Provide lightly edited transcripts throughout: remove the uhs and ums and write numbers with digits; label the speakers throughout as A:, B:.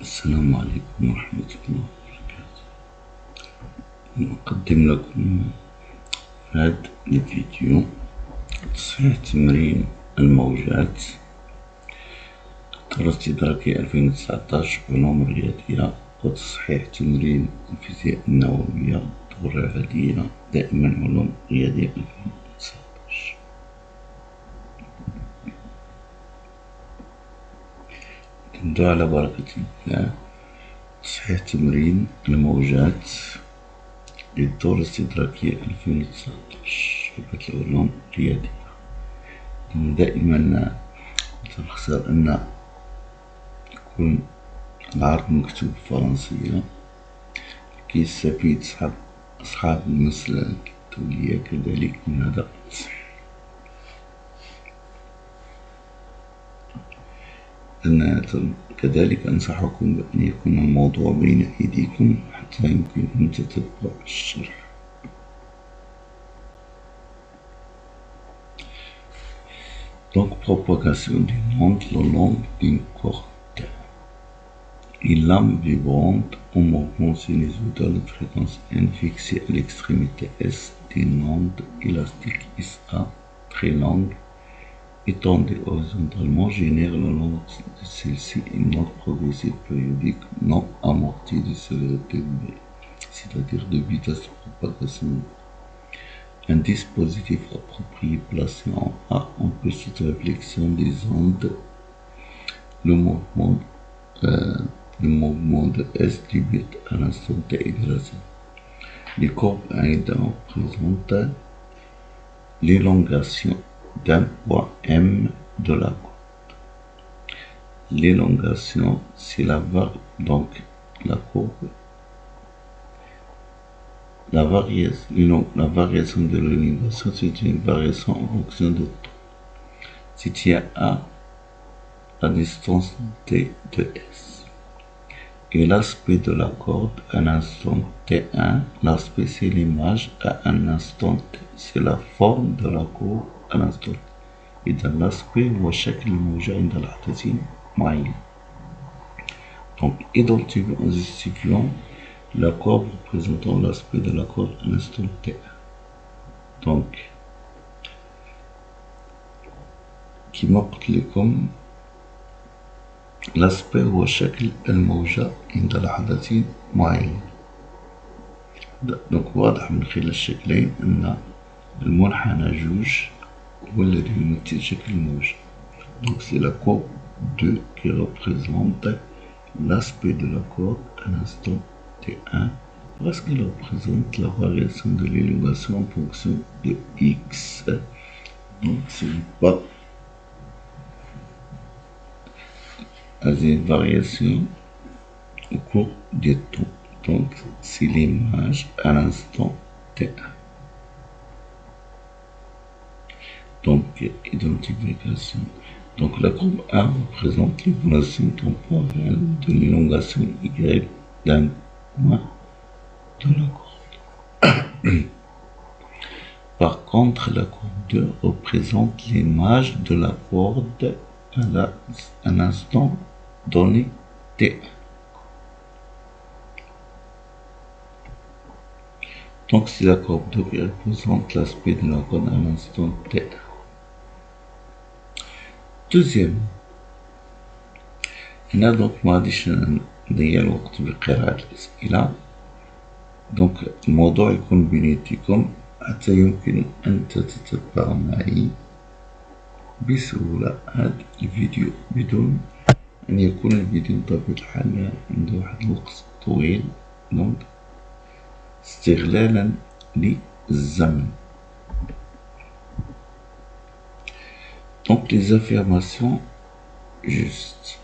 A: السلام عليكم ورحمة الله وبركاته. نقدم لكم هذا الفيديو تصحيح تمرين الموجات الدورة الاستدراكية 2019 علوم رياضية، وتصحيح تمرين الفيزياء النووية الدورة العادية دائما علوم رياضية 2019. نبدأ على بركة الله. تصحيح تمرين الموجات للدورة الاستدراكية 2019 شعبة العلوم الرياضية. دائما نختار أن يكون العرض مكتوب بالفرنسية كي يستفيد أصحاب المسألة الدولية كذلك من هذا التصحيح. كذلك أنصحكم بأن يكون الموضوع بين أيديكم حتى يمكنكم تتبع الشرح. Donc, propagation d'une onde le long d'une corde. Une lame vibrante en mouvement sinusoïdal de fréquence n fixée à l'extrémité S d'une onde élastique SA très longue étendue horizontalement génère le long de celle-ci une onde progressive périodique non amortie de célérité V, c'est-à-dire de vitesse de propagation. Un dispositif approprié placé en A empêche toute réflexion des ondes. Le mouvement de S limite à l'instant T égale à 0. Les courbes aidant représentent l'élongation d'un point M de la courbe. L'élongation, c'est la courbe. La variation de l'élongation, c'est une variation en fonction de temps. Si tu as A, la distance D de S, et l'aspect de la corde à un instant T1, l'aspect c'est l'image à un instant T, c'est la forme de la courbe à l'instant T. إذا l'aspect هو شكل الموجة عند لحظة معينة. Donc identifions la courbe représentant l'aspect de la courbe à l'instant T1. Donc كما قلت لكم l'aspect هو شكل الموجة عند لحظة معينة. donc واضح من خلال الشكلين أن المنحنى جوج هو الذي يمثل شكل الموجة. donc c'est la courbe 2 qui représente l'aspect de la courbe à l'instant T1 parce qu'elle représente la variation de l'élongation en fonction de X. donc c'est pas une variation au cours du temps. donc c'est l'image à l'instant T1. donc identification. donc la courbe A représente l'évolution temporelle de l'élongation Y d'un point de la courbe. Par contre, la courbe 2 représente l'image de la corde à un instant donné T1. donc c'est la courbe 2 qui représente l'aspect de la corde à l'instant T1. Deuxième, هنا donc ما غاديش نضيع الوقت بقراءة الأسئلة. donc الموضوع يكون بين يديكم حتى يمكن أن تتتبعوا معي بسهولة هذا الفيديو بدون أن يكون الفيديو بطبيعة الحال عنده واحد الوقت طويل، donc استغلالا للزمن. donc les affirmations justes.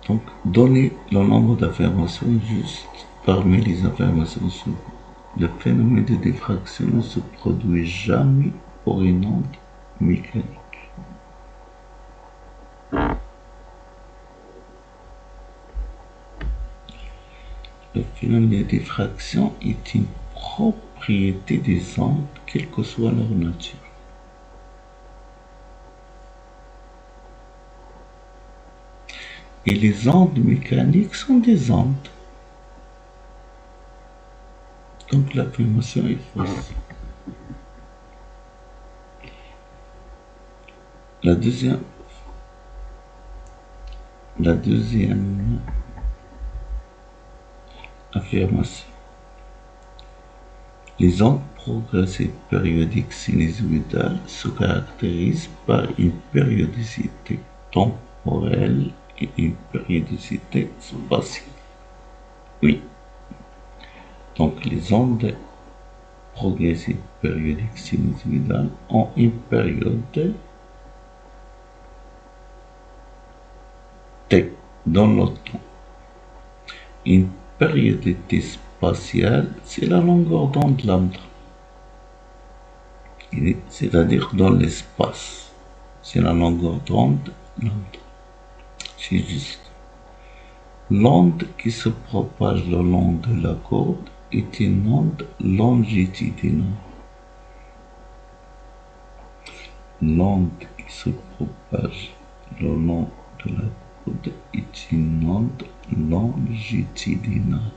A: donc donnez le nombre d'affirmations justes parmi les affirmations suivantes. Le phénomène de diffraction ne se produit jamais pour une onde mécanique. Le phénomène de diffraction est une propriété des ondes, quelle que soit leur nature. Et les ondes mécaniques sont des ondes. Donc l'affirmation est fausse. La deuxième affirmation. Les ondes progressives périodiques sinusoïdales se caractérisent par une périodicité temporelle et une périodicité spatiale. Oui. Donc les ondes progressives périodiques sinusoïdales ont une période T dans le temps. Une périodicité spatiale, c'est la longueur d'onde lambda. C'est-à-dire dans l'espace. C'est la longueur d'onde lambda. C'est juste. L'onde qui se propage le long de la corde est une onde longitudinale. L'onde qui se propage le long de la corde est une onde longitudinale.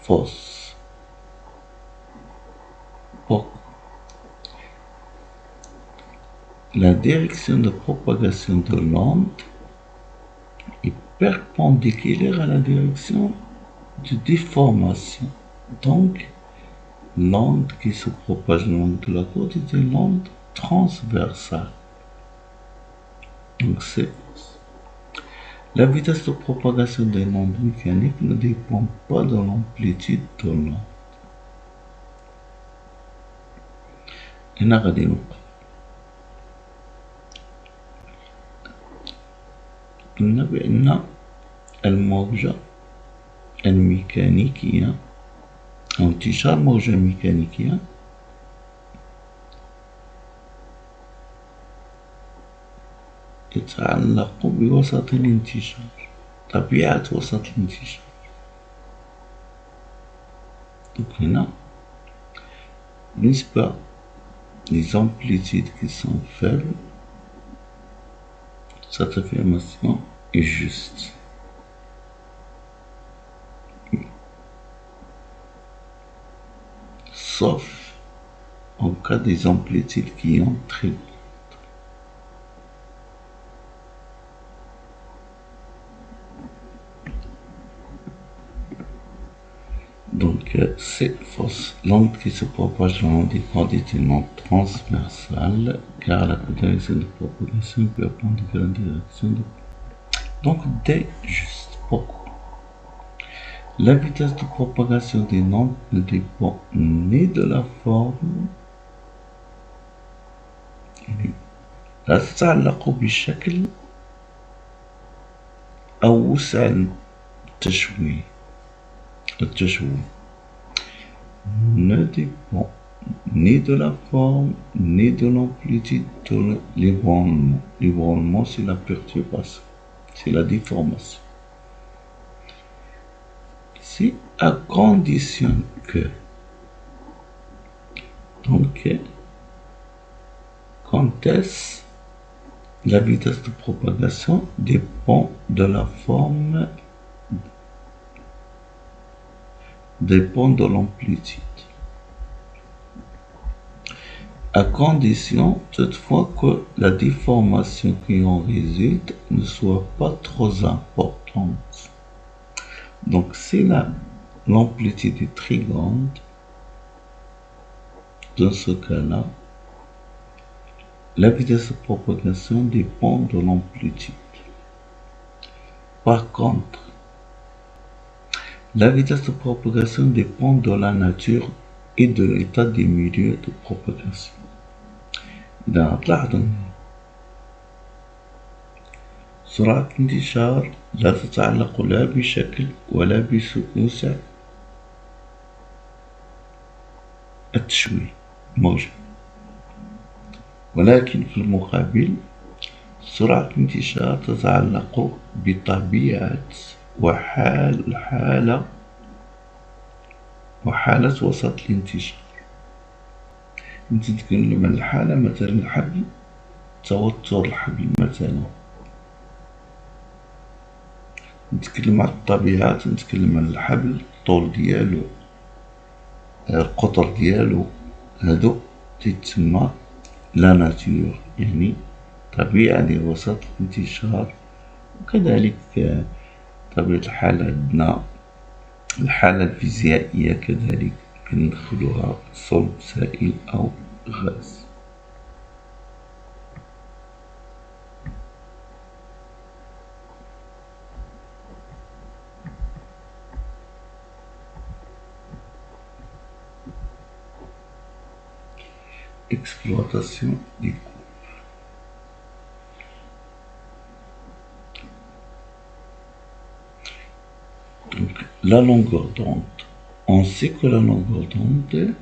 A: Fausse. Pourquoi? La direction de propagation de l'onde est perpendiculaire à la direction de déformation. Donc, l'onde qui se propage le long de la corde est une onde transversale. Donc, c'est fausse. La vitesse de propagation des ondes mécaniques ne dépend pas de l'amplitude de l'onde. هنا غادي نوقف. قلنا بأن الموجة الميكانيكية أو انتشار موجة ميكانيكية يتعلق بوسط الانتشار، طبيعة وسط الانتشار. Donc هنا بالنسبة les amplitudes qui sont faibles, cette affirmation est juste. Sauf en cas des amplitudes qui ont très grandes. Donc c'est fausse. L'onde qui se propage le long des cordes est une onde transversale car la direction de propagation est perpendiculaire à la direction de... Donc D juste. Pourquoi? La vitesse de propagation des ondes ne dépend ni de la forme لا تتعلق بالشكل أو وسع التشويه ne dépend ni de la forme ni de l'amplitude de l'ébranlement. L'ébranlement, c'est la perturbation, c'est la déformation. C'est à condition que, donc, quand est-ce la vitesse de propagation dépend de la forme, dépend de l'amplitude. À condition toutefois que la déformation qui en résulte ne soit pas trop importante. Donc si l'amplitude est très grande, dans ce cas-là, la vitesse de propagation dépend de l'amplitude. Par contre, la vitesse de propagation dépend de la nature et de l'état des milieux de propagation. إذا تلاحظوا سرعة الانتشار لا تتعلق لا بشكل ولا بوسع التشويه موجة، ولكن في المقابل سرعة الانتشار تتعلق بطبيعة وحالة وسط الانتشار. انت تتكلم عن الحالة مثلا الحبل توتر الحبل مثلا. نتكلم على الطبيعة، نتكلم على الحبل، الطول ديالو، القطر ديالو، هادو تيتسمى لا ناتور، يعني طبيعة ديال وسط الانتشار. وكذلك طبيعة الحال عندنا الحالة الفيزيائية كذلك كندخلوها صلب، سائل أو غاز. Exploitation des courbes. Donc, la longueur d'onde. On sait que la longueur d'onde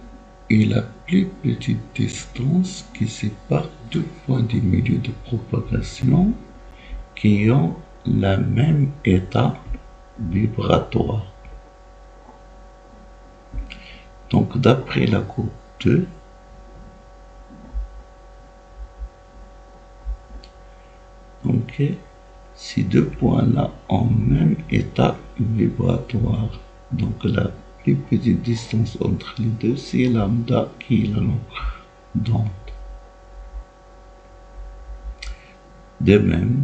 A: est la plus petite distance qui sépare deux points du milieu de propagation qui ont le même état vibratoire. Donc, d'après la courbe 2, donc, ces deux points-là ont même état vibratoire. Donc, la plus petite distance entre les deux, c'est lambda qui est la longueur d'onde. De même,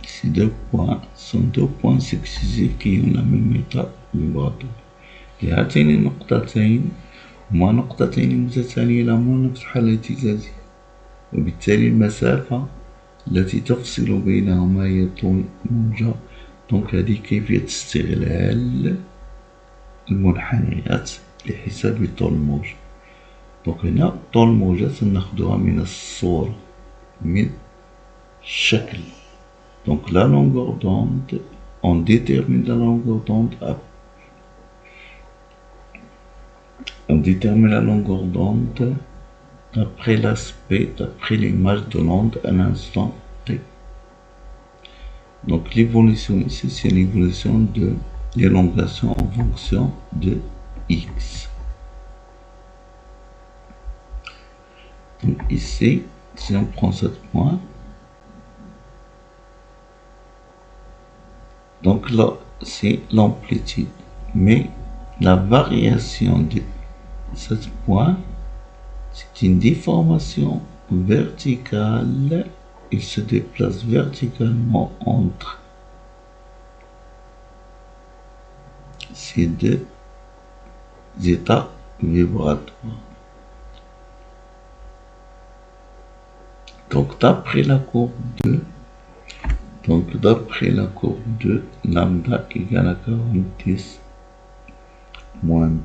A: ces deux points sont deux points successifs qui ont le même état vibratoire. هاتين النقطتين هما نقطتين متتاليتان نفس الحالة الاهتزازية، وبالتالي المسافة التي تفصل بينهما هي طول الموجة. دونك هذه كيفية استغلال المنحنيات لحساب طول الموجة. دونك هنا طول الموجة تناخدوها من الصورة، من الشكل. دونك لا longueur d'onde, on détermine la longueur d'onde d'après l'aspect, d'après l'image de l'onde à l'instant T. Donc l'évolution ici, c'est l'évolution de l'élongation en fonction de X. Donc ici, si on prend ce point, donc là, c'est l'amplitude. Mais la variation de ce point, c'est une déformation verticale. Il se déplace verticalement entre ces deux états vibratoires. Donc d'après la courbe 2, lambda égale à 40 moins 2,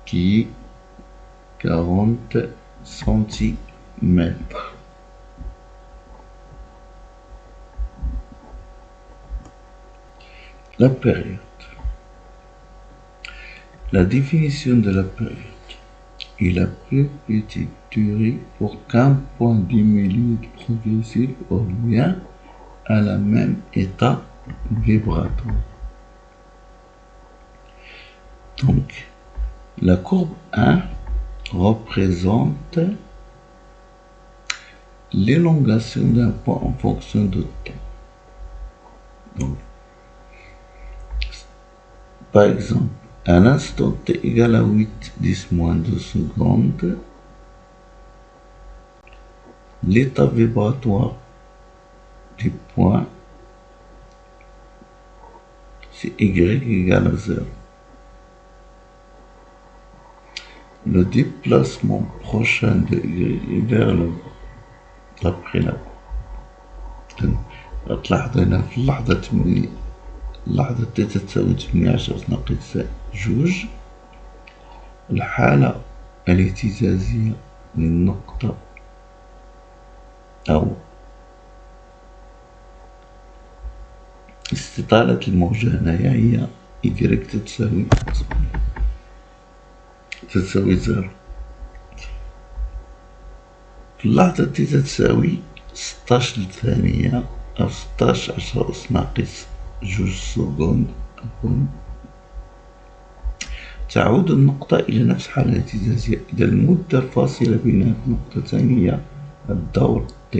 A: qui est 40 centimètres. La période. La définition de la période est la plus petite durée pour qu'un point du milieu progressif revient à la même état vibratoire. Donc, la courbe 1 représente l'élongation d'un point en fonction de temps. Donc, par exemple, à l'instant t égale à 8, 10 moins 2 secondes, l'état vibratoire du point, c'est y égale à 0. Le déplacement prochain de y vers le bas d'après la تلاحظوا هنا في اللحظة تي تساوي 18 ناقص 2، الحالة الاهتزازية للنقطة أو استطالة الموجة هنايا هي y تساوي 0. في اللحظة التي تساوي 16 ثانية أو 16 10 أس ناقص 2 سكوند، تعود النقطة إلى نفس حالة الاهتزازية إذا المدة الفاصلة بين النقطتين هي الدور T.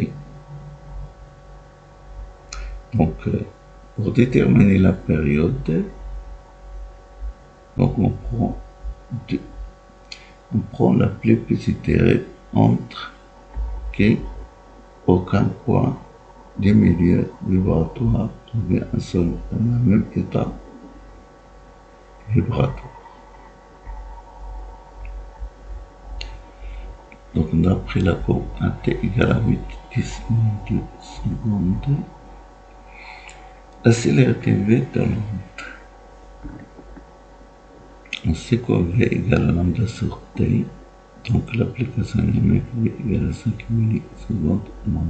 A: Donc, pour déterminer la période, donc on prend la plus petite durée entre aucun point du milieu vibratoire ou bien un seul même état vibratoire. Donc d'après la courbe T égale à 8/10-2 secondes, la célérité V de l'onde. On sait quoi V égale à lambda sur T, donc l'application numérique V égale à 5 millisecondes moins 1.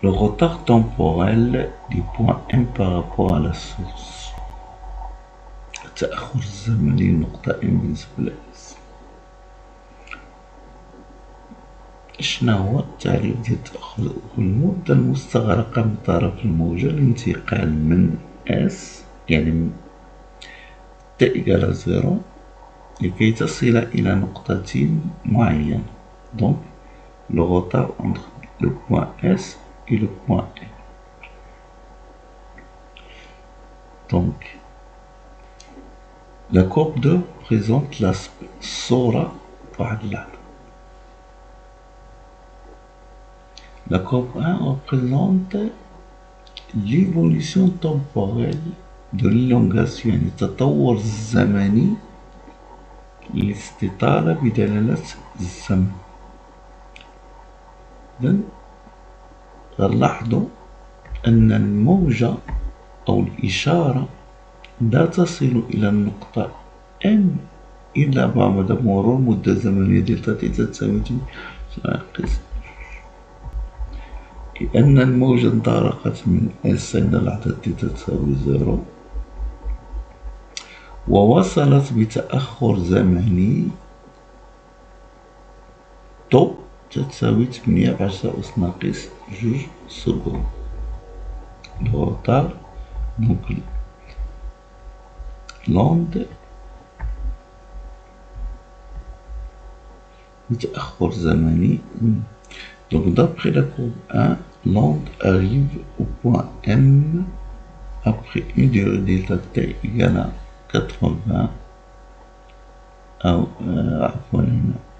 A: Le retard temporel du point M par rapport à la source. التأخر الزمني للنقطة M بالنسبة ل S. شنو هو التعريف ديال التأخر؟ هو المدة المستغرقة من طرف الموجة للانتقال من S يعني T égale à 0 لكي تصل إلى نقطة معينة. Donc le retard entre le point S et le point M. Donc, la courbe 2 présente l'aspect صورة واحد اللحظة. La courbe 1 représente l'évolution temporelle de l'élongation يعني التطور الزمني للاستطالة بدلالة الزمن. إذن نلاحظ أن الموجة أو الإشارة لا تصل إلى النقطة M إلا بعد مرور مدة زمنية دلتا تي تساوي ناقص، لأن الموجة انطلقت من S عند لحظة تي تساوي 0 ووصلت بتأخر زمني تو تساوي 8×10⁻² secondes. Le retard, donc l'onde بتأخر زمني. Donc d'après la courbe 1, l'onde arrive au point M après une durée delta T égale à 80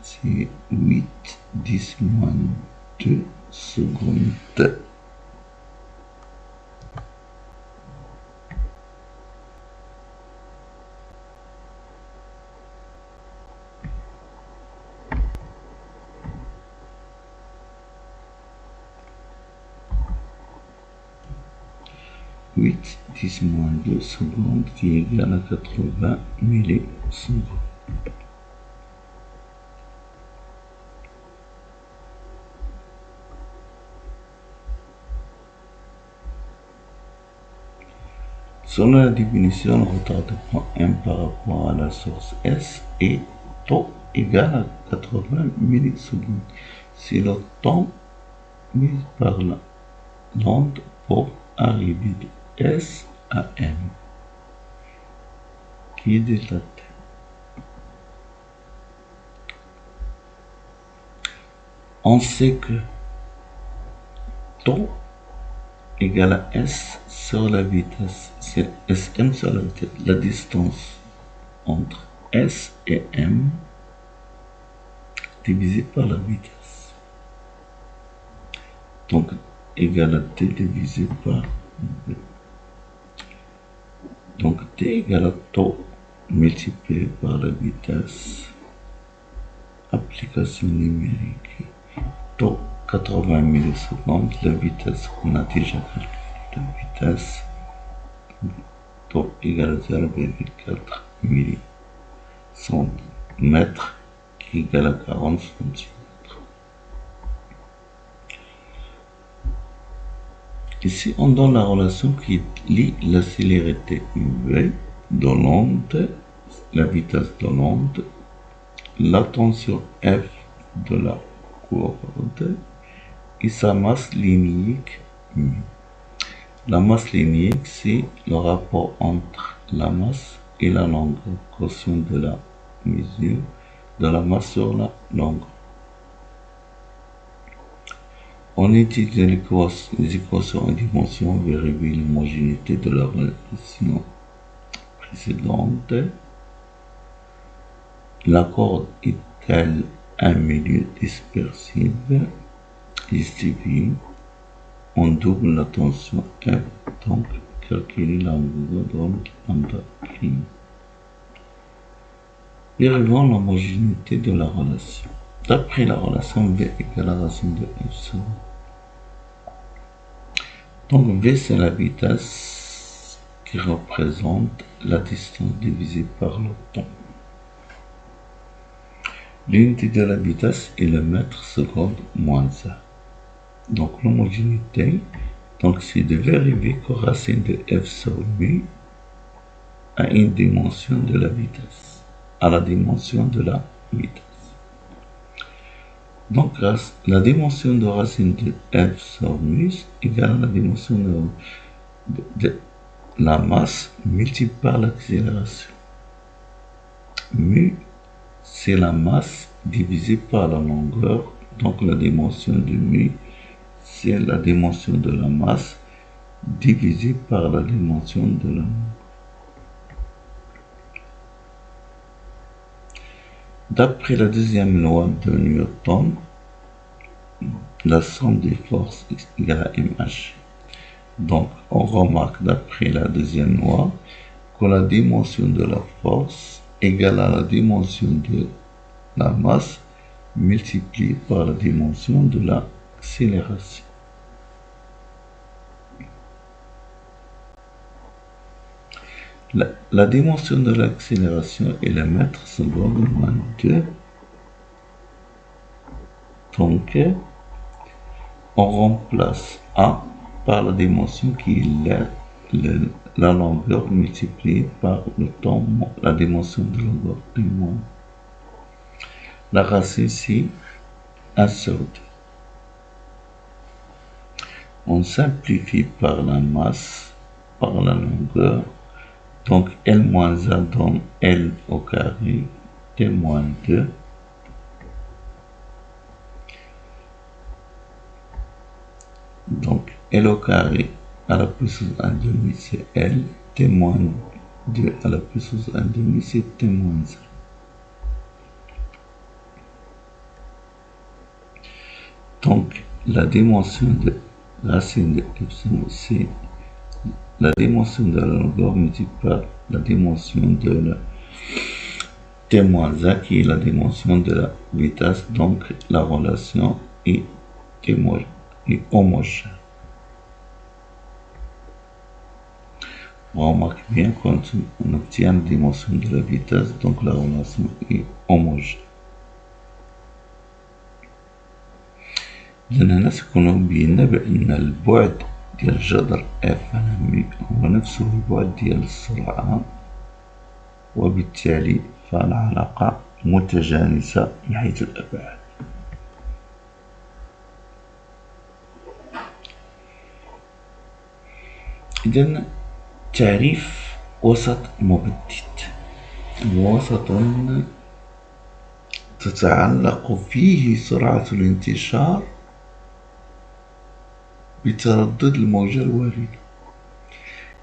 A: c'est 8×10-2 secondes. Huit 10-2 secondes qui est égal à 80 millisecondes. Selon la définition, le retard de point M par rapport à la source S est τ égal à 80 millisecondes. C'est le temps mis par l'onde pour arriver de S à M, qui est delta T. On sait que τ égale à S sur la vitesse, c'est Sm sur la vitesse, la distance entre S et M divisé par la vitesse. Donc égale à T divisé par V. Donc T égale à τ multiplié par la vitesse. Application numérique. τ 80 millisecondes, la vitesse, on a déjà calculé la vitesse. τ égale à 0,4 millicm qui égale à 40 cm. Ici, on donne la relation qui lie la célérité V de l'onde, la vitesse de l'onde, la tension F de la court et sa masse linéique mu. La masse linéique, c'est le rapport entre la masse et la longueur, quotient de la mesure de la masse sur la longueur. On étudie les équations en dimension, on vérifie l'homogénéité de la relation précédente. La corde est-elle un milieu dispersible? Justifie. On double la tension F, donc calculer la longueur donc lambda prime. Vérifions l'homogénéité de la relation. D'après la relation V égale à la racine de F sur. Donc V c'est la vitesse qui représente la distance divisée par le temps. L'unité de la vitesse est le mètre seconde moins 1. Donc l'homogénéité, donc c'est de vérifier que racine de F sur mu a une dimension de la vitesse, à la dimension de la vitesse. Donc la dimension de racine de F sur mu égale à la dimension de la masse multipliée par l'accélération. Mu, c'est la masse divisée par la longueur, donc la dimension de mu, c'est la dimension de la masse divisée par la dimension de la longueur. D'après la deuxième loi de Newton, la somme des forces est égale à mh. Donc, on remarque d'après la deuxième loi que la dimension de la force égale à la dimension de la masse multipliée par la dimension de l'accélération. La dimension de l'accélération est le mètre seconde moins 2. Donc, on remplace A par la dimension qui est la longueur multipliée par le temps, la dimension de la longueur du monde. La racine, c'est 1 sur 2. On simplifie par la masse, par la longueur. Donc, L moins A donne L au carré, T moins 2. Donc, L au carré à la puissance 1 demi, c'est L. T moins 2 à la puissance 1 demi, c'est T moins 1. Donc, la dimension de racine de epsilon, c'est la dimension de la longueur multipliée par la dimension de la T moins 1 qui est la dimension de la vitesse. Donc, la relation est homogène. On remarque bien quand on obtient la dimension de la vitesse, donc la relation est homogène. لأن الناس يكونوا بينا بأن البعد ديال جذر F على مي هو نفسه البعد ديال السرعة، وبالتالي فالعلاقة متجانسة من حيث الأبعاد. إذن تعريف وسط مبدد: وسط تتعلق فيه سرعة الانتشار بتردد الموجة الواردة.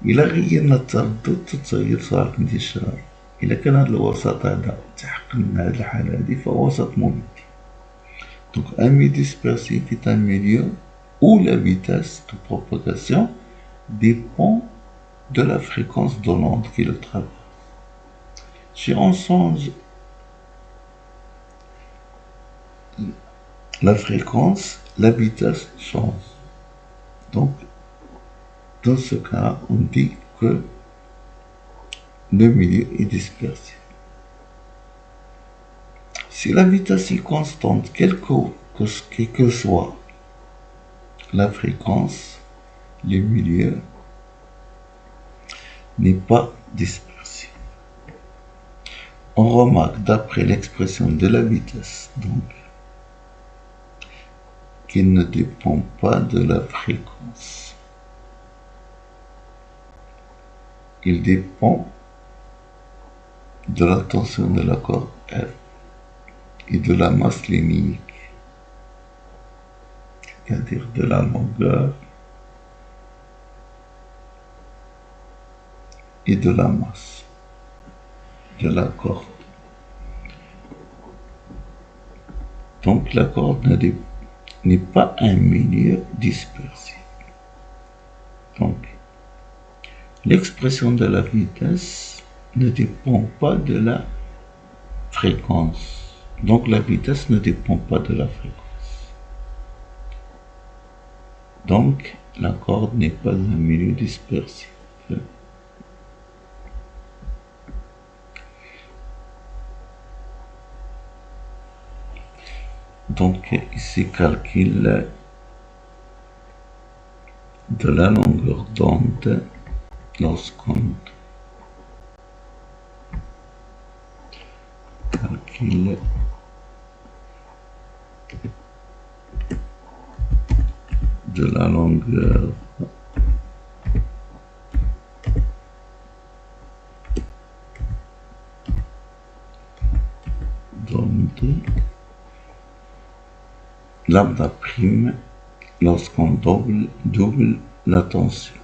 A: إلا غيرنا التردد تتغير سرعة الانتشار. إلا كان هذا الوسط هذا تحققنا هذه الحالة هذه فهو وسط مبدد. Donc un milieu dispersif est un milieu où la vitesse de propagation dépend de la fréquence de l'onde qui le traverse. Si on change la fréquence, la vitesse change. Donc, dans ce cas, on dit que le milieu est dispersif. Si la vitesse est constante, quelle que soit la fréquence, le milieu n'est pas dispersif. On remarque d'après l'expression de la vitesse, donc qu'il ne dépend pas de la fréquence. Il dépend de la tension de la corde F et de la masse linéique, c'est-à-dire de la longueur et de la masse de la corde. Donc la corde n'est pas un milieu dispersif. Donc l'expression de la vitesse ne dépend pas de la fréquence. Donc la vitesse ne dépend pas de la fréquence. Donc la corde n'est pas un milieu dispersif. Donc ici calcul de la longueur d'onde lorsqu'on calcule de la longueur d'onde lambda prime lorsqu'on double la tension.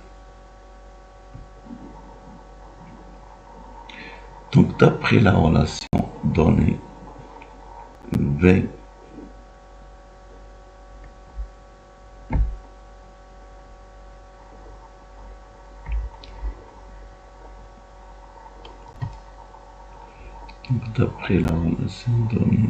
A: Donc d'après la relation donnée V d'après la relation donnée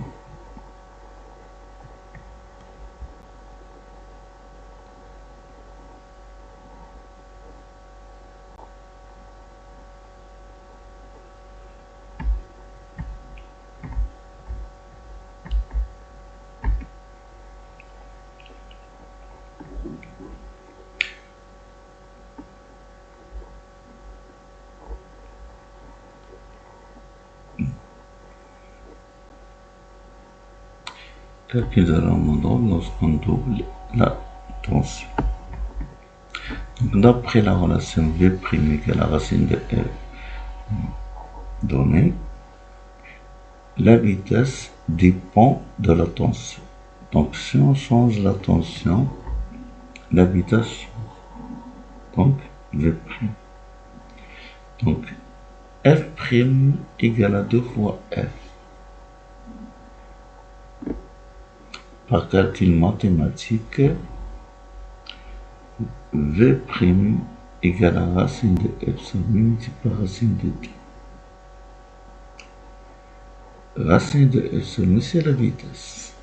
A: calcul de la longueur d'onde lorsqu'on double la tension. Donc d'après la relation V' égale la racine de F donnée, la vitesse dépend de la tension. Donc si on change la tension, la vitesse change. Donc V'. Donc F' égale à 2 fois F. Par calcul mathématique, V' égale à racine de F sur multiplié par racine de T. Racine de F sur mu, c'est la vitesse.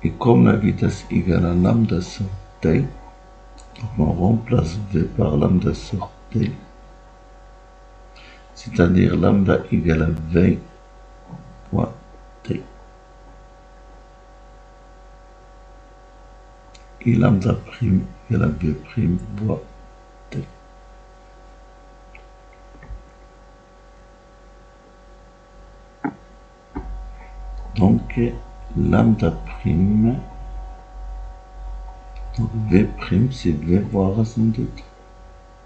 A: Et comme la vitesse égale à lambda sur T, on remplace V par lambda sur T, c'est-à-dire lambda égale à V fois T. Et lambda prime égale à V prime fois T. Donc lambda prime, donc V prime c'est V fois racine de T.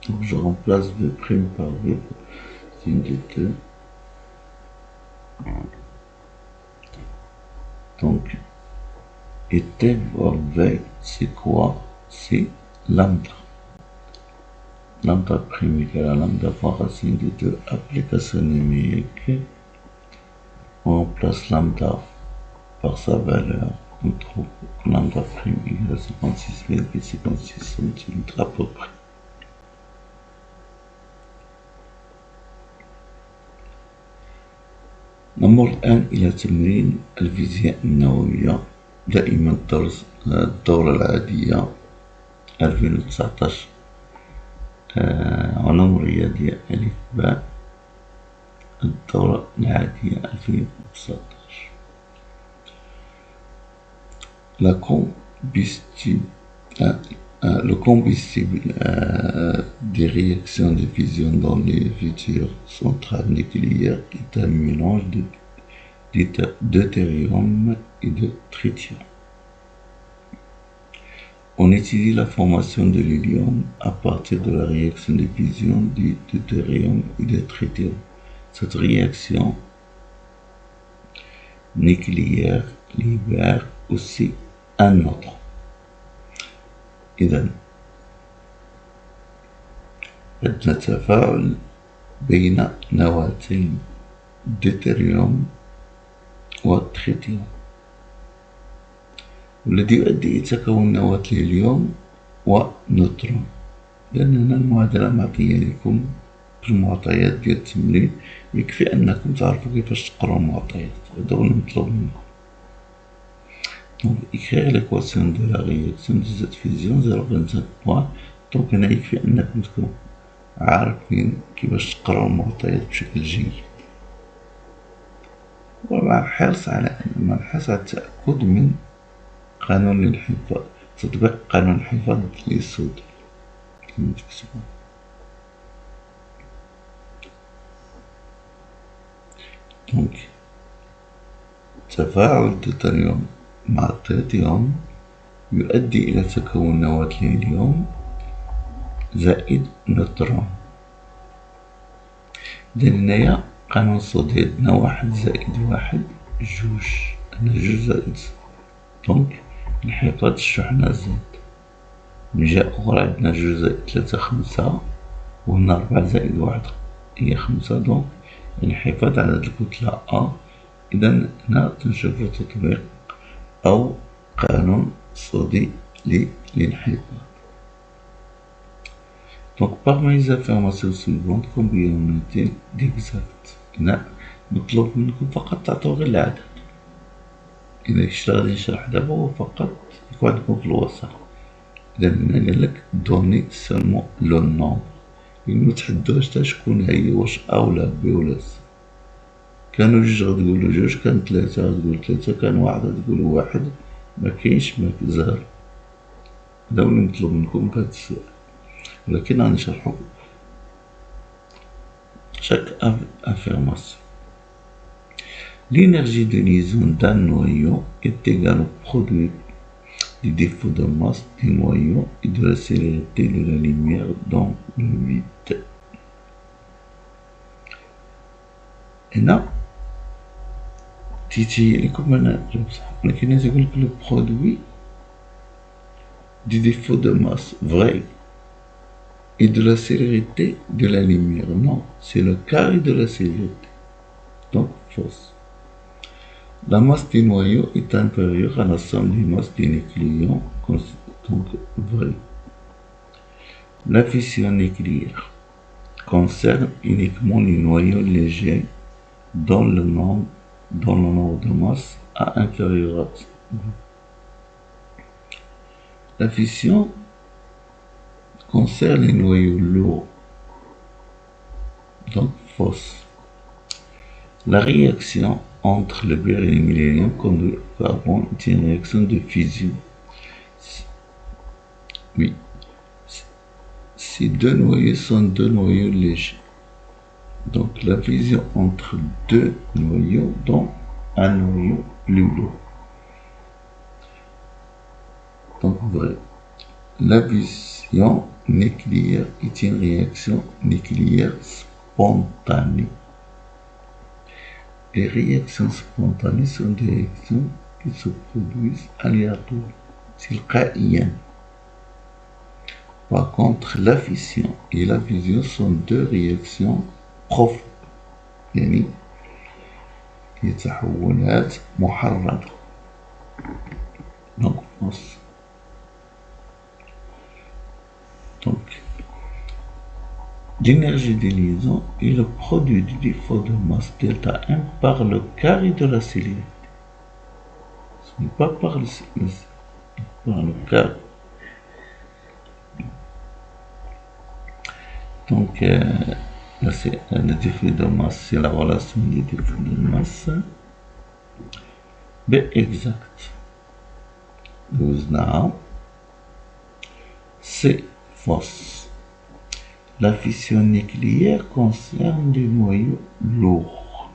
A: Donc je remplace V prime par V racine de T. Donc et T fois V c'est quoi? C'est lambda. Lambda prime égale à lambda fois racine de 2. Application numérique. On remplace lambda par sa valeur. On trouve que lambda prime égale à 56,56 cm à peu près. نمر الآن إلى تمرين الفيزياء النووية دائما الدورة العادية 2019 علوم رياضية ألف باء الدورة العادية 2019. Le combustible des réactions de fusion dans les futures centrales nucléaires est un mélange deutérium et de tritium. On étudie la formation de l'hélium à partir de la réaction de fusion du deutérium et de tritium. Cette réaction nucléaire libère aussi un neutre. إذن عندنا تفاعل بين نواتين الديوتيريوم والتريتيوم، والذي يؤدي إلى تكون نواة الهيليوم ونيوترون. لأن هنا المعادلة معطية لكم بالمعطيات ديال التمرين، يكفي أنكم تعرفوا كيفاش تقراو المعطيات، هذا هو المطلوب منكم. Donc écrire l'équation de la réaction de cette fusion 0,25. Donc هنا يكفي أنكم تكونوا عارفين كيفاش تقراو المعطيات بشكل جيد، ومع الحرص على التأكد من قانون الانحفاض، تطبيق قانون الانحفاض للصوديوم كما تكتبون. Donc تفاعل الديوتيريوم مع التريتيوم يؤدي إلى تكون نواة الهيليوم زائد نيوترون. إذن هنايا قانون الصوديوم عندنا 1 زائد 1 جوج، عندنا 2 زائد، دونك انحفاض الشحنة زاد. من جهة أخرى عندنا 2 زائد 3 5، وهنا 4 زائد 1 هي 5، دونك انحفاض عدد الكتلة أ. إذن هنا تنشوفو تطبيق أو قانون صودي للانحفاض. Donc parmi les informations suivantes combien on a d'exact. هنا مطلوب منكم فقط تعطوا غير العدد. إذا كنت غادي نشرح دابا هو فقط يكون عندكم في الوسط. إذا هنا قالك دوني سالمون لو نومبر، يعني متحدوش تا شكون هي، واش أ ولا بي ولا سي. كانوا جوج غتقولو جوج، كان 3 غتقول 3، كان 1 غتقولو 1، مكاينش زيرو. هذا هو اللي مطلوب منكم في هاد السؤال، ولكن غادي نشرحو chaque affirmation. L'énergie de liaison d'un noyau est égale au produit du défaut de masse du noyau et de la célérité de la lumière dans le vide. هنا تيجي لكم أنا بصح، ولكن هنا تيقولك لو برودوي du défaut de masse vrai et de la célérité de la lumière. Non, c'est le carré de la célérité. Donc fausse. La masse du noyau est inférieure à la somme des masses des nucléons, donc vrai. La fission nucléaire concerne uniquement les noyaux légers dont le nombre de masse est inférieur à 2. La fission concerne les noyaux lourds, donc fausse. La réaction entre le barium et l'hélium conduit au carbone est une réaction de fusion. Oui, ces deux noyaux sont deux noyaux légers. Donc la fusion entre deux noyaux donne un noyau plus lourd. Donc vrai. La fission nucléaire est une réaction nucléaire spontanée. Les réactions spontanées sont des réactions qui se produisent aléatoirement, تلقائيا. Par contre, la fission et la fusion sont deux réactions profondes، يعني هي تحولات محررة. Donc fausse. Donc l'énergie de liaison est le produit du défaut de masse delta M par le carré de la célérité. Ce n'est pas par le carré. Donc le défaut de masse, c'est la relation des défauts de masse. B exact. C'est fausse. La fission nucléaire concerne des noyaux lourds.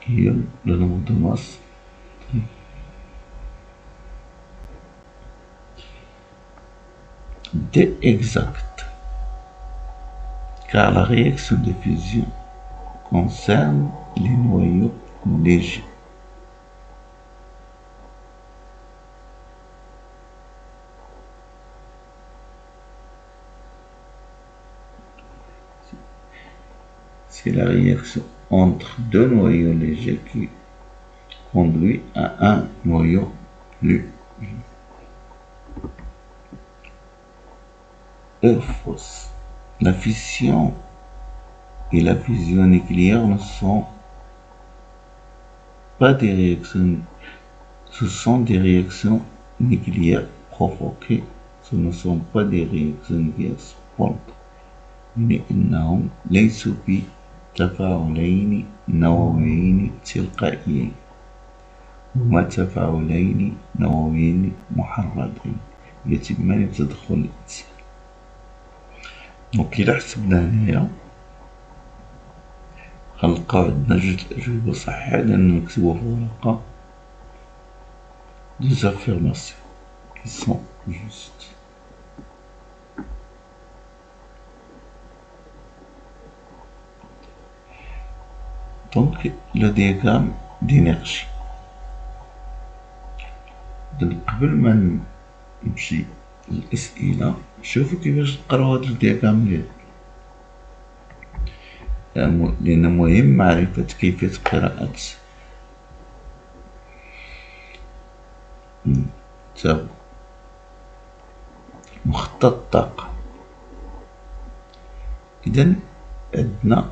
A: هي le nombre de masse D exact, car la réaction de fusion concerne les noyaux légers. C'est la réaction entre deux noyaux légers qui conduit à un noyau plus fausse. La fission et la fusion nucléaire ne sont pas des réactions, ce sont des réactions nucléaires provoquées, ce ne sont pas des réactions nucléaires spontanées لأنهم ليسوا بتفاعلين نوويين تلقائيين، هما تفاعلين نوويين محرضين يتمان بتدخل الإنسان. دونك إلا حسبنا هنايا غنلقاو عندنا جوج الأجوبة صحيحة لأننا نكتبو في ورقة deux affirmations qui sont justes. Donc le diagramme d'énergie. قبل ما نمشي للأسئلة شوفوا كيفاش نقراو هاد الدياغرام لأن مهم معرفة كيفية قراءة مخطط الطاقة. إذن عندنا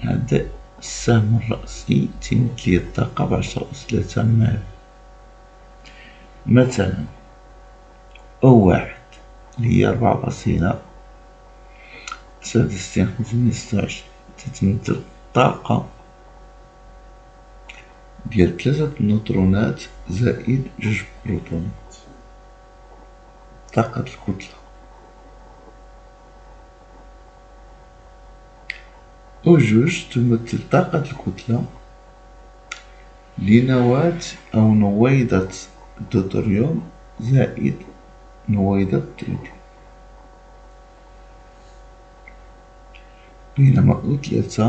A: هذا السهم الرأسي تيمثل لي الطاقة ب10 أس 3 مال. مثلا O1 اللي هي 4.62526 تتمثل الطاقة ديال 3 نيوترونات زائد 2 بروتونات، طاقة الكتلة. O2 تمثل طاقة الكتلة لنواة أو نويضة الدوتريوم زائد نويضة التريتيوم، بينما O3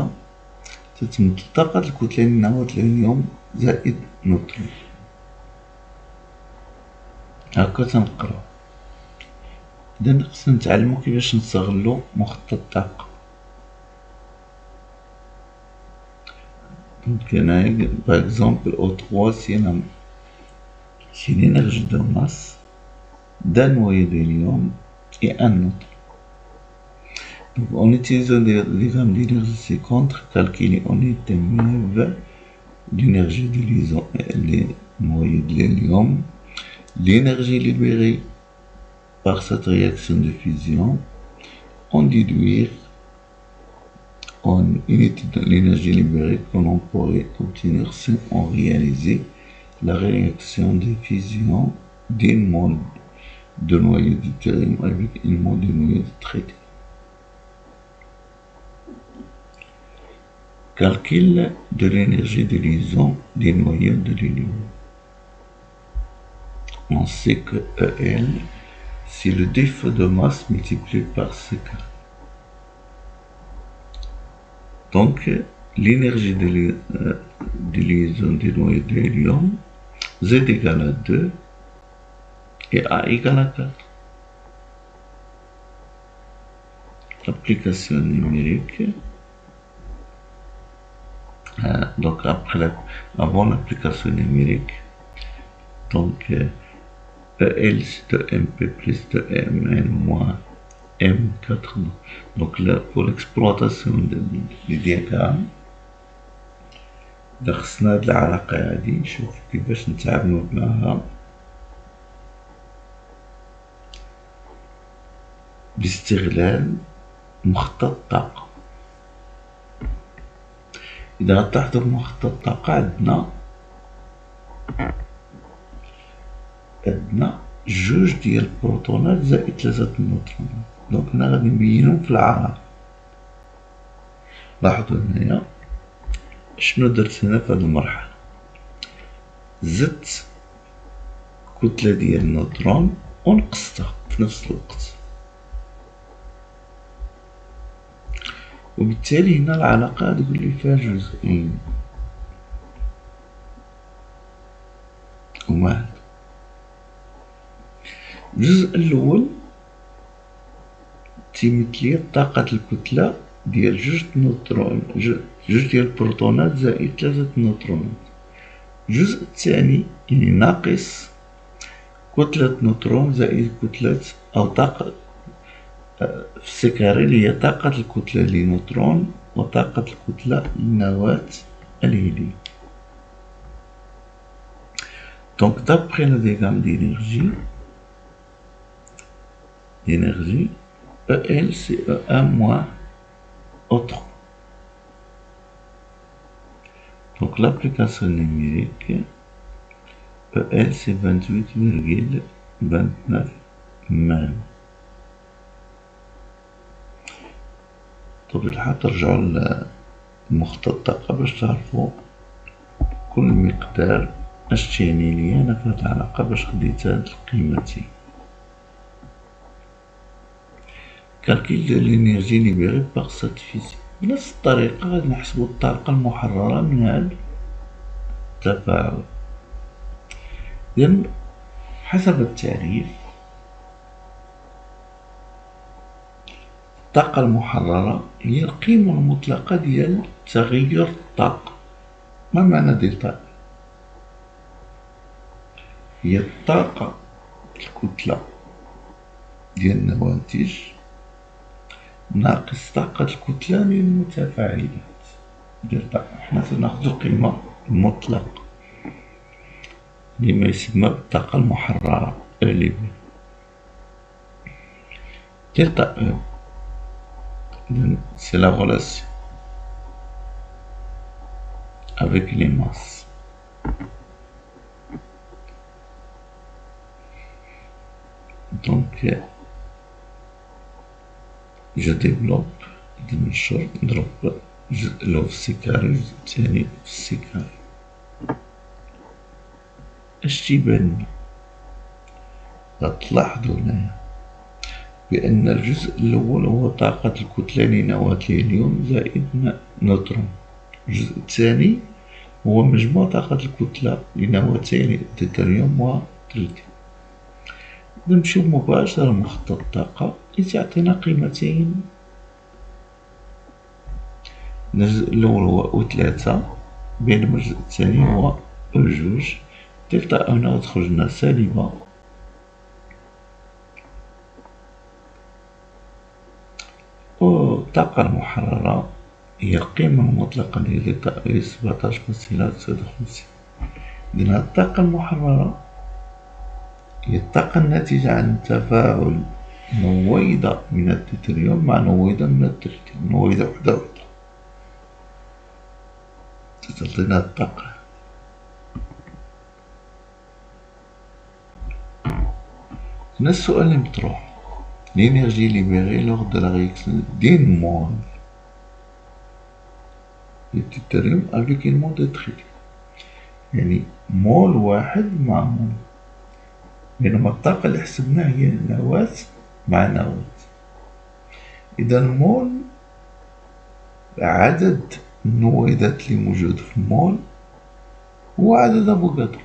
A: تتمثل طاقة الكتلة لنواة الهيليوم زائد نوترون. هاكا تنقراو. إذا خصنا نتعلمو كيفاش نستغلو مخطط الطاقة. Donc par exemple O3 c'est l'énergie de masse d'un noyau d'hélium et un neutron. Donc en utilisant le diagramme d'énergie ci-contre, calculer en unité MeV l'énergie de liaison les noyaux de l'hélium, l'énergie libérée par cette réaction de fusion, en déduire en unité de l'énergie libérée que l'on pourrait obtenir si on réalisait la réaction de fusion d'une mole de noyau de deutérium avec une mole de noyau de tritium. Calcul de l'énergie de liaison des noyaux de l'hélium. On sait que EL c'est le défaut de masse multiplié par C carré. Donc, l'énergie de liaison des noyaux de l'hélium, Z égale à 2 et A égale à 4. Application numérique. Donc, avant l'application numérique, donc EL c'est 2MP plus 2Mn moins M4. Donc là, pour l'exploitation du diagramme خصنا هاد العلاقة هادي نشوف كيفاش نتعاملو معاها باستغلال مخطط الطاقة. إذا غتلاحظو في مخطط الطاقة عندنا جوج ديال البروتونات زائد 3 النيوترونات. دونك هنا غادي نبينهم في العلاقة. لاحظوا هنايا شنو درت هنا في هاد المرحلة؟ زدت كتلة ديال النوترون ونقصتها في نفس الوقت، وبالتالي هنا العلاقة تقول لي فيها جزئين، هما هادو. الجزء الأول تيمثل لي طاقة الكتلة ديال جوج نوترون، جوج ديال البروتونات زائد 3 نوترونات. الجزء الثاني يعني ناقص كتلة نوترون زائد كتلة أو طاقة في السكاري اللي هي طاقة الكتلة لنوترون وطاقة الكتلة لنواة الهيليوم. Donc d'après le diagramme d'énergie, EL c'est E1 moins O3. Donc l'application numérique, EL c'est 28,29 مانو. طب الحال ترجعوا لمخطط الطاقة باش تعرفوا كل مقدار اش تعني ليا انا في هاد العلاقة باش خديت هاد القيمتين. كالكيل ديال لينيرجي ليبيري باغ سات فيزيك. بنفس الطريقة غادي نحسبو الطاقة المحررة من هاد التفاعل. إذن حسب التعريف الطاقة المحررة هي القيمة المطلقة ديال تغير الطاقة. ما معنى دلتا؟ هي الطاقة الكتلة ديال النواتج ناقص طاقة الكتلة للمتفاعلات. دلتا حنا تناخدو القيمة المطلقة لما يسمى بالطاقة المحررة اللي بي دلتا E. C'est la relation avec les masses. Donc je développe نشر نضرب الجزء الأول في سي كاري والجزء الثاني في سي كاري. اش تيبان لنا؟ تلاحظوا هنايا بأن الجزء الأول هو طاقة الكتلة لنواة الهيليوم زائد نوترون. الجزء الثاني هو مجموع طاقة الكتلة لنواتين الديتريوم وتريتيوم. نمشيو مباشرة لمخطط الطاقة اللي تعطينا قيمتين. الجزء الأول هو O3 بينما الجزء الثاني هو O2. دلتا هنا تخرج لنا سالبة والطاقة المحررة هي القيمة المطلقة لدلتا E 17.59. إذن هاد الطاقة المحررة هي الطاقة الناتجة عن تفاعل نويضة من الديتريوم مع نويضة من التريتيوم، نويضة وحدة تعطينا الطاقة. هنا السؤال اللي مطروح l'énergie libérée lors de la réaction d'une mole de deutérium avec une mole de tritium. يعني مول واحد مع مول، بينما الطاقة اللي حسبناها هي نواة مع نواة. إذا المول عدد النويضات اللي موجود في المول هو عدد أفوغادرو.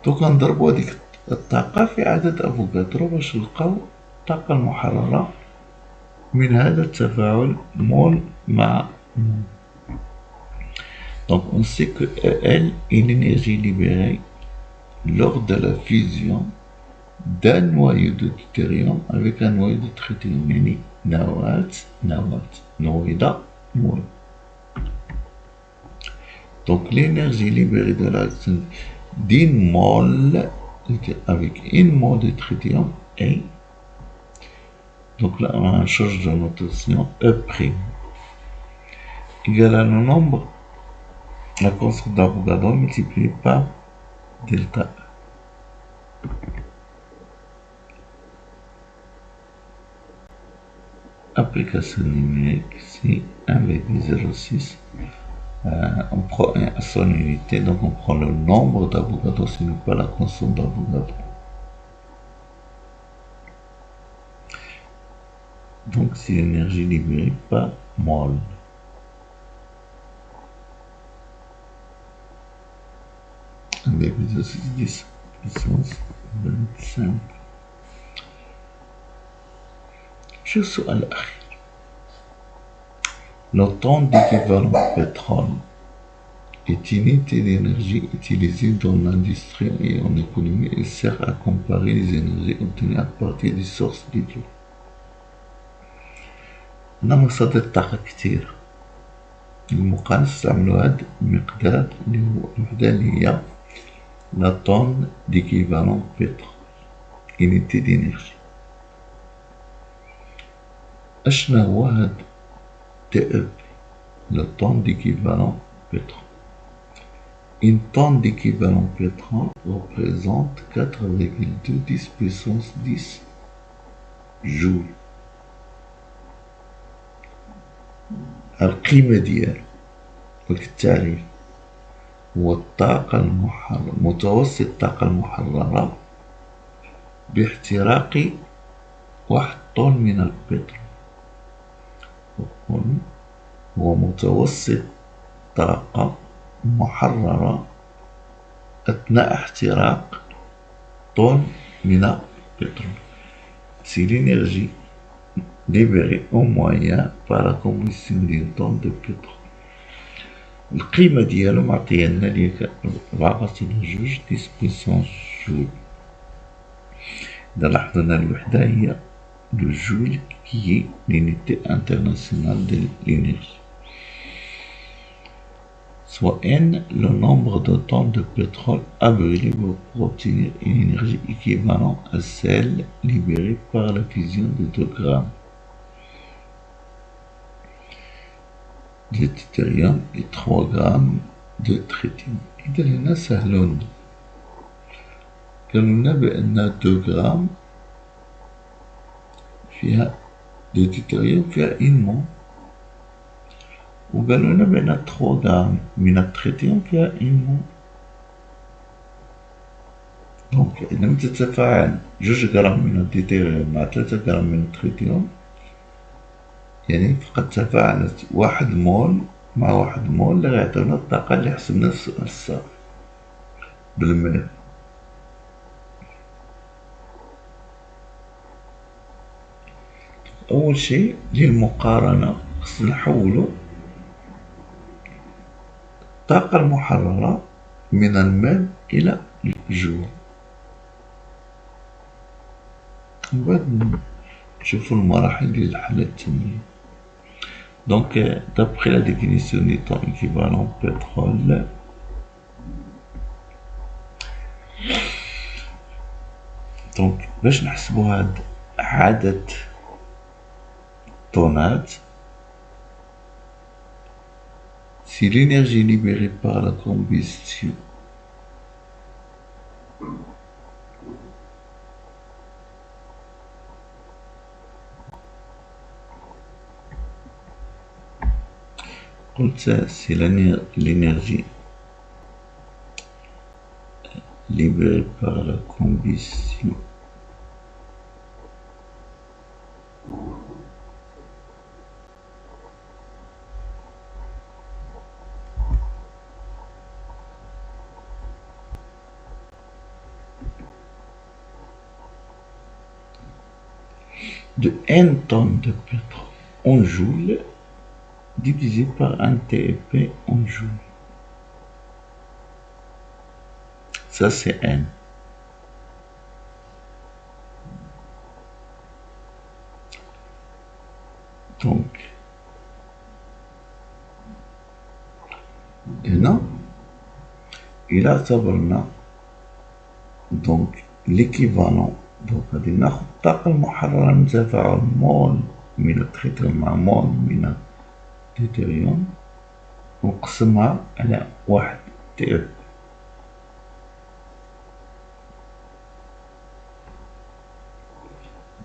A: دوكا نضربو هاديك الطاقة في عدد أفوغادرو باش نلقاو الطاقة المحررة من هذا التفاعل مول مع مول. Donc on sait que EL est l'énergie libérée lors de la fusion d'un noyau de deutérium avec un noyau de tritium. يعني نواة نويضة مول. Donc l'énergie libérée de la réaction d'une mole avec une mole de tritium est, donc là on change de notation, E' égale à le nombre, la constante d'Avogadro multipliée par delta E. À application numérique, c'est 1,06. On prend son unité, donc on prend le nombre d'Avogadro, ce n'est pas la constante d'Avogadro. Donc c'est l'énergie libérée par mol. Avec 10 puissance 25. شو السؤال الأخير؟ Le temps d'équivalent pétrole est une unité d'énergie utilisée dans l'industrie et en économie. Il sert à comparer les énergies obtenues à partir des sources d'hydro. هنا مصادر الطاقة كتير. المقارنة استعملوا هاد المقدار اللي هو الوحدة اللي هي لا طون d'équivalent pétrole unité d'énergie. أشنا هو هاد TEP le tonne d'équivalent pétrole. Une tonne d'équivalent pétrole représente 4,2 10 puissance 10 joules. القيمة ديالو والتعريف هو الطاقة المحررة، متوسط الطاقة المحررة باحتراق 1 طن من البترول. هو متوسط طاقة محررة أثناء احتراق طن من البترول. C'est l'énergie libérée en moyen par la combustion d'une tonne de pétrole. القيمة ديالو معطية لنا اللي هي 4.2 10 puissance جول. إذا لاحظنا الوحدة هي le joule qui est l'unité internationale de l'énergie. Soit N, le nombre de tonnes de pétrole à brûler pour obtenir une énergie équivalente à celle libérée par la fusion de 2 grammes de deutérium et 3 grammes de tritium. إذا هنا سهلون، قالوا لنا بأن 2 غرام فيها deutérium فيها 1 مول، وقالوا لنا بأن 3 غرام من التريتيوم فيها 1 مول. دونك لما تتفاعل 2 غرام من الديوتيريوم مع 3 غرام من التريتيوم، يعني فقط تفاعلت 1 مول مع 1 مول اللي غيعطيونا الطاقة اللي حسبنا في السؤال السابق بالميل. أول شيء للمقارنة خصنا نحولو الطاقة المحررة من الميل إلى الجول، ومن بعد نشوفو المراحل ديال الحالة التانية. Donc, d'après la définition du temps équivalent pétrole, donc باش نحسبو هاد عدد طونات، c'est l'énergie libérée par la combustion c'est l'énergie libérée par la combustion de 1 tonne de pétrole en joule divisé par 1 TEP en joule. Ça c'est N. Donc هنا إلى اعتبرنا donc l'équivalent، donc غادي ناخد الطاقة المحررة من تفاعل مول من التريتيوم مع مول من الديوتيريوم ونقسمها على 1 TEP.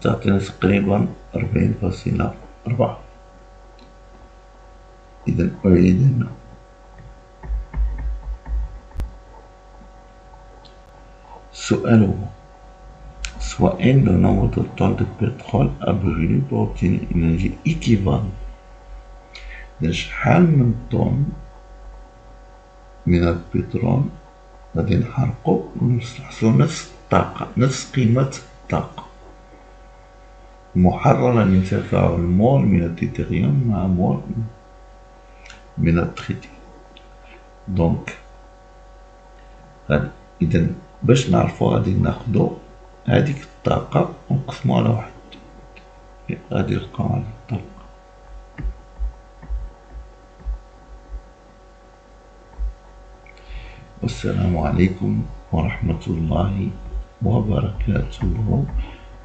A: تعطينا تقريبا 40.4 4. إذا أعيد سؤاله: soit N le nombre total de pétrole a brûlé pour obtenir une énergie équivalente لشحال من طن من البترول غادي نحرقو ونحصلو نفس الطاقة، نفس قيمة الطاقة محررة من تفاعل مول من الديتريوم مع مول من التريتيوم. دونك إذا باش نعرفو غادي ناخدو هاديك الطاقة ونقسمو على واحد، غادي نلقاو على الطاقة. والسلام عليكم ورحمة الله وبركاته،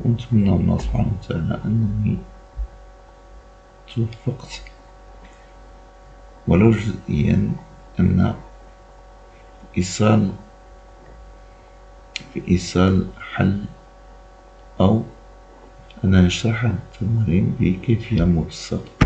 A: ونتمنى من الله سبحانه وتعالى أنني توفقت ولو جزئيا أن في إيصال حل أو أن نشرح التمارين بكيفية مبسطة.